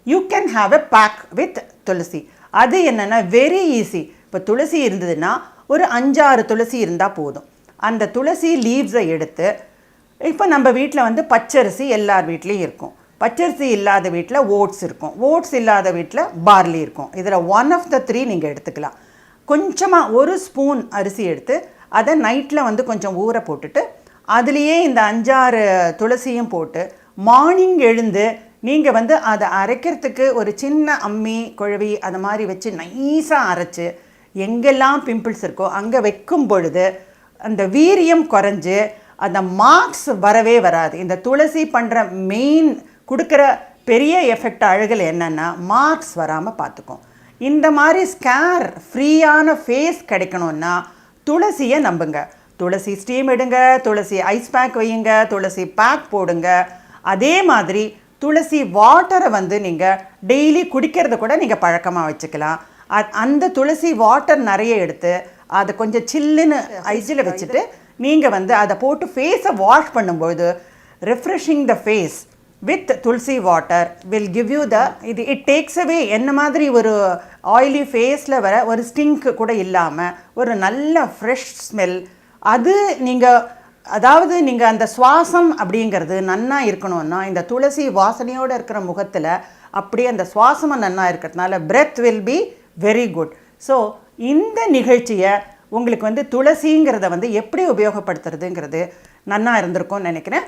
You can have a pack with tulsi. அது என்னென்னா very easy. இப்போ துளசி இருந்ததுன்னா ஒரு 5-6 துளசி இருந்தால் போதும். அந்த துளசி லீவ்ஸை எடுத்து, இப்போ நம்ம வீட்டில் வந்து பச்சரிசி எல்லார் வீட்லேயும் இருக்கும். பச்சரிசி இல்லாத வீட்டில் ஓட்ஸ் இருக்கும். ஓட்ஸ் இல்லாத வீட்டில் பார்லி இருக்கும். இதில் 1 of the 3 நீங்கள் எடுத்துக்கலாம். கொஞ்சமாக 1 ஸ்பூன் அரிசி எடுத்து அதை நைட்டில் வந்து கொஞ்சம் ஊற போட்டுட்டு அதுலேயே இந்த 5-6 துளசியும் போட்டு மார்னிங் எழுந்து நீங்கள் வந்து அதை அரைக்கிறதுக்கு ஒரு சின்ன அம்மி குழவி அது மாதிரி வச்சு நைஸாக அரைச்சி எங்கெல்லாம் பிம்பிள்ஸ் இருக்கோ அங்கே வைக்கும் பொழுது அந்த வீரியம் குறைஞ்சு அந்த மார்க்ஸ் வரவே வராது. இந்த துளசி பண்ணுற மெயின் கொடுக்குற பெரிய எஃபெக்ட் அழகில் என்னென்னா மார்க்ஸ் வராமல் பார்த்துக்கும். இந்த மாதிரி ஸ்கேர் ஃப்ரீயான ஃபேஸ் கிடைக்கணுன்னா துளசியை நம்புங்க. துளசி ஸ்டீம் எடுங்க, துளசி ஐஸ் பேக் வையுங்க, துளசி பேக் போடுங்க. அதே மாதிரி துளசி வாட்டரை வந்து நீங்கள் டெய்லி குடிக்கிறத கூட நீங்கள் பழக்கமாக வச்சுக்கலாம். அந்த துளசி வாட்டர் நிறைய எடுத்து அதை கொஞ்சம் சில்லுன்னு ஐஸில் வச்சுட்டு நீங்கள் வந்து அதை போட்டு ஃபேஸை வாஷ் பண்ணும்போது refreshing the face with tulsi water will give you the it takes away என்ன மாதிரி ஒரு ஆயிலி ஃபேஸில் வர ஒரு ஸ்டிங்க் கூட இல்லாமல் ஒரு நல்ல ஃப்ரெஷ் ஸ்மெல். அது நீங்கள் அதாவது நீங்கள் அந்த சுவாசம் அப்படிங்கிறது நன்னா இருக்கணும்னா இந்த துளசி வாசனையோடு இருக்கிற முகத்தில் அப்படியே அந்த சுவாசமும் நன்னா இருக்கிறதுனால breath will be very good. So இந்த நிகழ்ச்சியை உங்களுக்கு வந்து துளசிங்கிறத வந்து எப்படி உபயோகப்படுத்துறதுங்கிறது நன்னா இருந்திருக்கும்னு நினைக்கிறேன்.